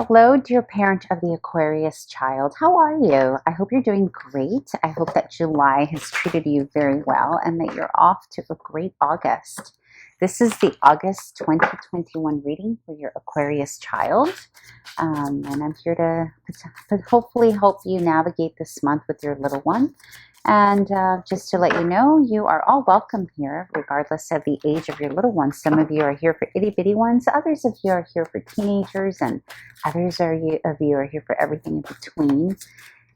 Hello, dear parent of the Aquarius child. How are you? I hope you're doing great. I hope that July has treated you very well and that you're off to a great August. This is the August 2021 reading for your Aquarius child. And I'm here to hopefully help you navigate this month with your little one. And just to let you know, you are all welcome here, regardless of the age of your little ones. Some of you are here for itty-bitty ones. Others of you are here for teenagers. And others of you are here for everything in between.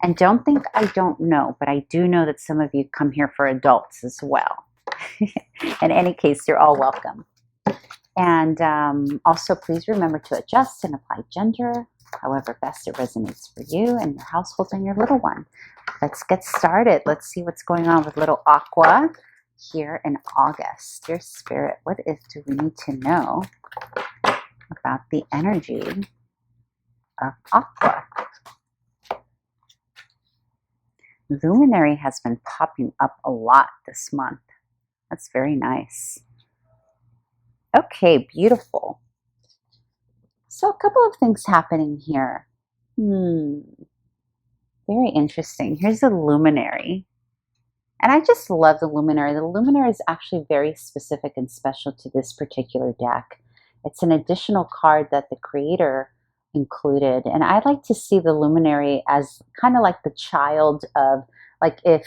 And don't think I don't know, but I do know that some of you come here for adults as well. In any case, you're all welcome. And also, please remember to adjust and apply gender, however best it resonates for you and your household and your little one. Let's get started. Let's see what's going on with little Aqua here in August. Dear Spirit, what do we need to know about the energy of Aqua? Luminary has been popping up a lot this month. That's very nice. Okay, beautiful. So a couple of things happening here. Very interesting. Here's the luminary. And I just love the luminary. The luminary is actually very specific and special to this particular deck. It's an additional card that the creator included. And I like to see the luminary as kind of like the child of, like if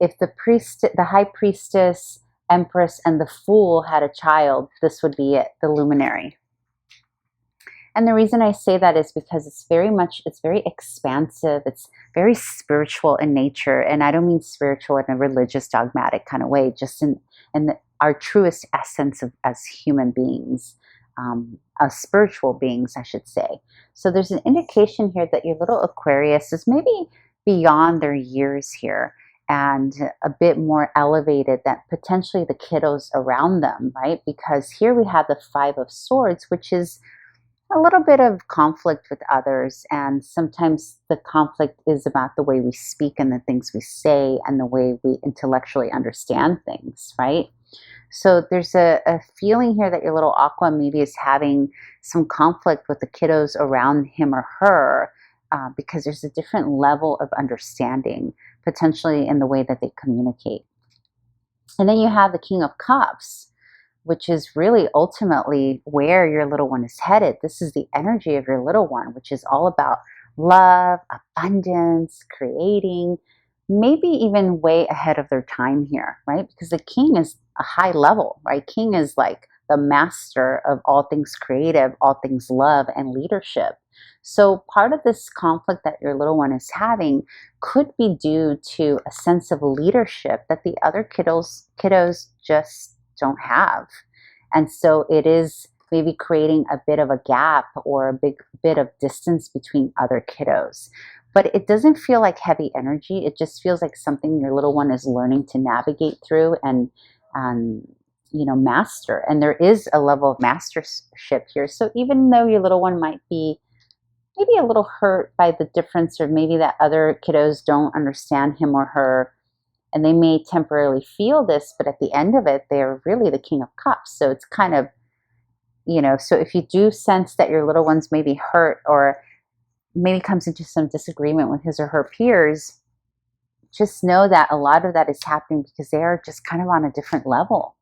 the high priestess, empress, and the fool had a child, this would be it, the luminary. And the reason I say that is because it's very expansive. It's very spiritual in nature. And I don't mean spiritual in a religious, dogmatic kind of way, just in our truest essence as human beings, as spiritual beings, I should say. So there's an indication here that your little Aquarius is maybe beyond their years here and a bit more elevated than potentially the kiddos around them, right? Because here we have the Five of Swords, which is a little bit of conflict with others, and sometimes the conflict is about the way we speak and the things we say and the way we intellectually understand things, right? So there's a feeling here that your little Aqua maybe is having some conflict with the kiddos around him or her because there's a different level of understanding, potentially in the way that they communicate. And then you have the King of Cups, which is really ultimately where your little one is headed. This is the energy of your little one, which is all about love, abundance, creating, maybe even way ahead of their time here, right? Because the king is a high level, right? King is like the master of all things creative, all things love and leadership. So part of this conflict that your little one is having could be due to a sense of leadership that the other kiddos just don't have. And so it is maybe creating a bit of a gap or a big bit of distance between other kiddos. But it doesn't feel like heavy energy. It just feels like something your little one is learning to navigate through and master. And there is a level of mastership here. So even though your little one might be maybe a little hurt by the difference, or maybe that other kiddos don't understand him or her, and they may temporarily feel this, but at the end of it, they're really the King of Cups. So it's kind of, so if you do sense that your little one's maybe hurt or maybe comes into some disagreement with his or her peers, just know that a lot of that is happening because they are just kind of on a different level.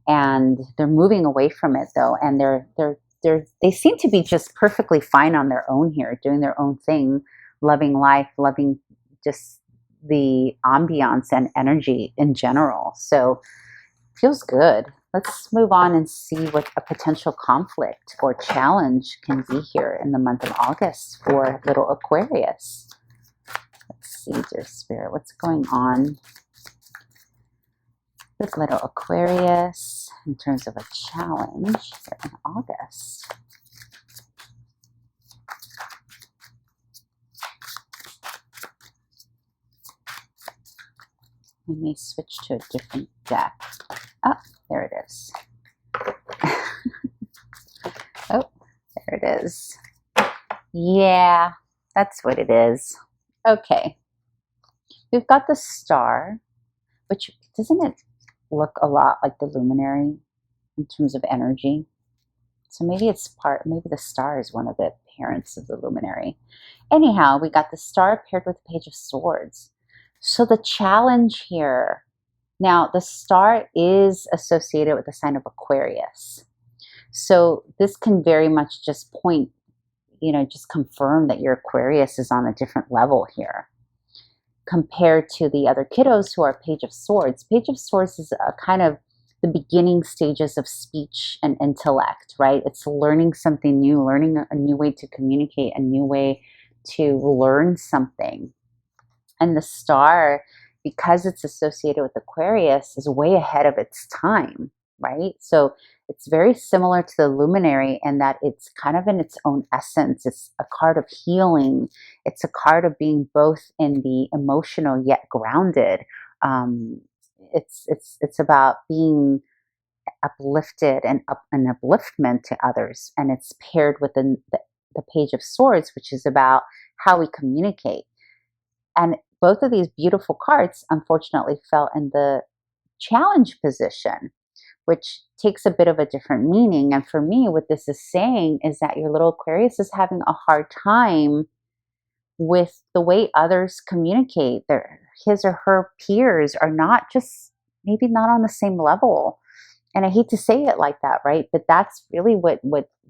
And they're moving away from it though. And they seem to be just perfectly fine on their own here, doing their own thing, loving life, loving just the ambiance and energy in general. So feels good. Let's move on and see what a potential conflict or challenge can be here in the month of August for little Aquarius. Let's see, dear Spirit, what's going on with little Aquarius in terms of a challenge here in August. I may switch to a different deck. Oh, there it is. Oh, there it is. Yeah, that's what it is. Okay. We've got the Star, which doesn't it look a lot like the luminary in terms of energy? So maybe maybe the Star is one of the parents of the luminary. Anyhow, we got the star paired with the Page of Swords. So the challenge here, now the star is associated with the sign of Aquarius. So this can very much just point, just confirm that your Aquarius is on a different level here compared to the other kiddos who are Page of Swords. Page of Swords is a kind of the beginning stages of speech and intellect, right? It's learning something new, learning a new way to communicate, a new way to learn something. And the star, because it's associated with Aquarius, is way ahead of its time, right? So it's very similar to the luminary in that it's kind of in its own essence. It's a card of healing. It's a card of being both in the emotional yet grounded. It's about being uplifted and an upliftment to others. And it's paired with the Page of Swords, which is about how we communicate. And both of these beautiful cards, unfortunately, fell in the challenge position, which takes a bit of a different meaning. And for me, what this is saying is that your little Aquarius is having a hard time with the way others communicate. His or her peers are maybe not on the same level. And I hate to say it like that, right? But that's really what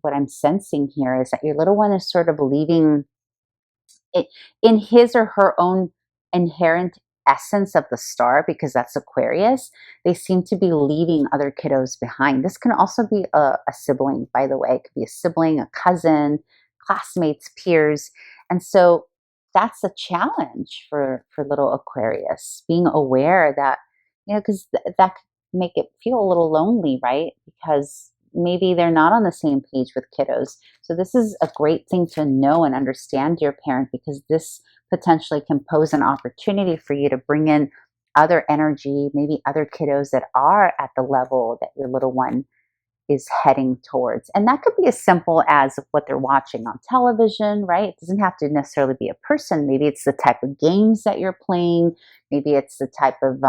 I'm sensing here, is that your little one is sort of leaving it in his or her own inherent essence of the star, because that's Aquarius. They seem to be leaving other kiddos behind. This can also be a sibling, by the way. It could be a sibling, a cousin, classmates, peers. And so that's a challenge for little Aquarius, being aware that, because that could make it feel a little lonely, right? Because maybe they're not on the same page with kiddos. So this is a great thing to know and understand, dear parent, because this potentially can pose an opportunity for you to bring in other energy, maybe other kiddos that are at the level that your little one is heading towards. And that could be as simple as what they're watching on television, right? It doesn't have to necessarily be a person. Maybe it's the type of games that you're playing. Maybe it's the type of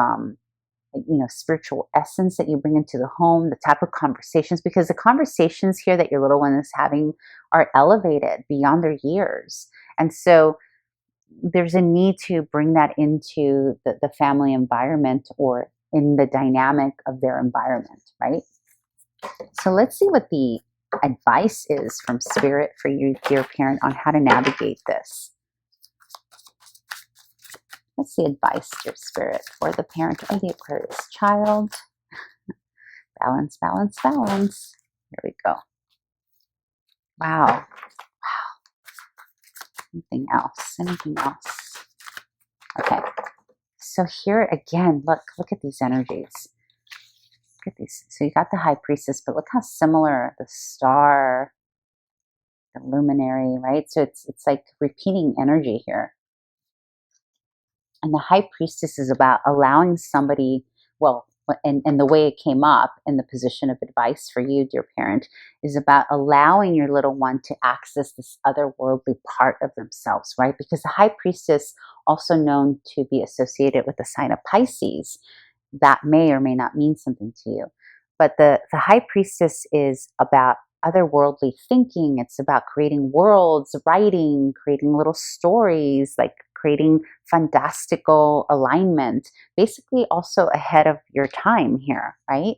spiritual essence that you bring into the home, the type of conversations, because the conversations here that your little one is having are elevated beyond their years. And so there's a need to bring that into the family environment or in the dynamic of their environment, right? So let's see what the advice is from Spirit for you, dear parent, on how to navigate this. What's the advice, dear Spirit, for the parent of the Aquarius child? Balance, balance, balance. Here we go. Wow. Wow. Anything else? Anything else? Okay. So here again, look at these energies. Look at these. So you got the High Priestess, but look how similar the Star, the Luminary, right? So it's like repeating energy here. And the High Priestess is about allowing somebody, and the way it came up in the position of advice for you, dear parent, is about allowing your little one to access this otherworldly part of themselves, right? Because the High Priestess, also known to be associated with the sign of Pisces, that may or may not mean something to you. But the High Priestess is about otherworldly thinking. It's about creating worlds, writing, creating little stories, like creating fantastical alignment, basically also ahead of your time here, right?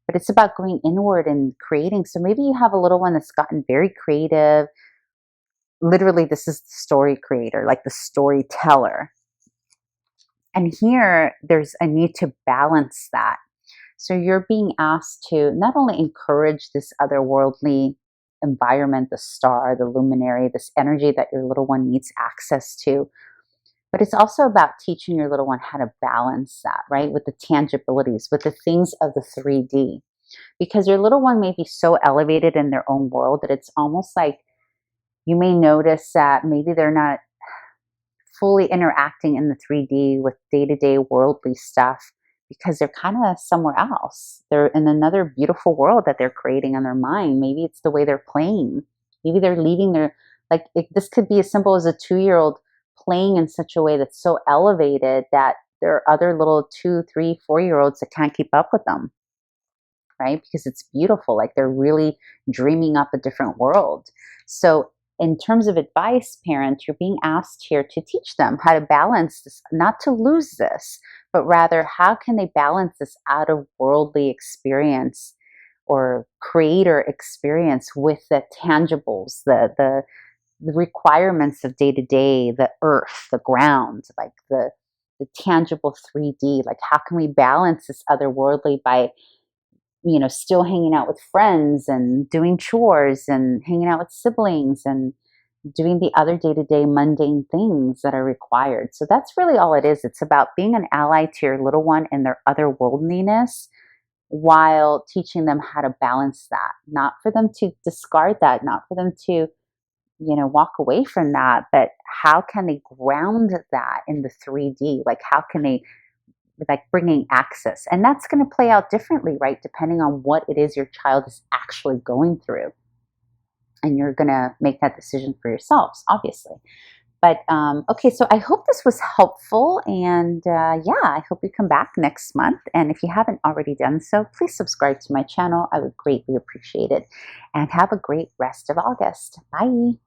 But it's about going inward and creating. So maybe you have a little one that's gotten very creative. Literally, this is the story creator, like the storyteller. And here, there's a need to balance that. So you're being asked to not only encourage this otherworldly environment, the star, the luminary, this energy that your little one needs access to, but it's also about teaching your little one how to balance that, right? With the tangibilities, with the things of the 3D. Because your little one may be so elevated in their own world that it's almost like you may notice that maybe they're not fully interacting in the 3D with day-to-day worldly stuff because they're kind of somewhere else. They're in another beautiful world that they're creating on their mind. Maybe it's the way they're playing. Maybe they're leaving this could be as simple as a 2-year-old playing in such a way that's so elevated that there are other little 2, 3, 4-year-olds that can't keep up with them, right? Because it's beautiful. Like they're really dreaming up a different world. So in terms of advice, parents, you're being asked here to teach them how to balance this, not to lose this, but rather how can they balance this out of worldly experience or creator experience with the tangibles, the requirements of day to day, the earth, the ground, like the tangible 3D. Like, how can we balance this otherworldly by, still hanging out with friends and doing chores and hanging out with siblings and doing the other day to day mundane things that are required. So that's really all it is. It's about being an ally to your little one in their otherworldliness while teaching them how to balance that, not for them to discard that, not for them to walk away from that, but how can they ground that in the 3D? Like, how can they, like, bringing access? And that's going to play out differently, right? Depending on what it is your child is actually going through. And you're going to make that decision for yourselves, obviously. But okay, so I hope this was helpful. And yeah, I hope you come back next month. And if you haven't already done so, please subscribe to my channel. I would greatly appreciate it. And have a great rest of August. Bye.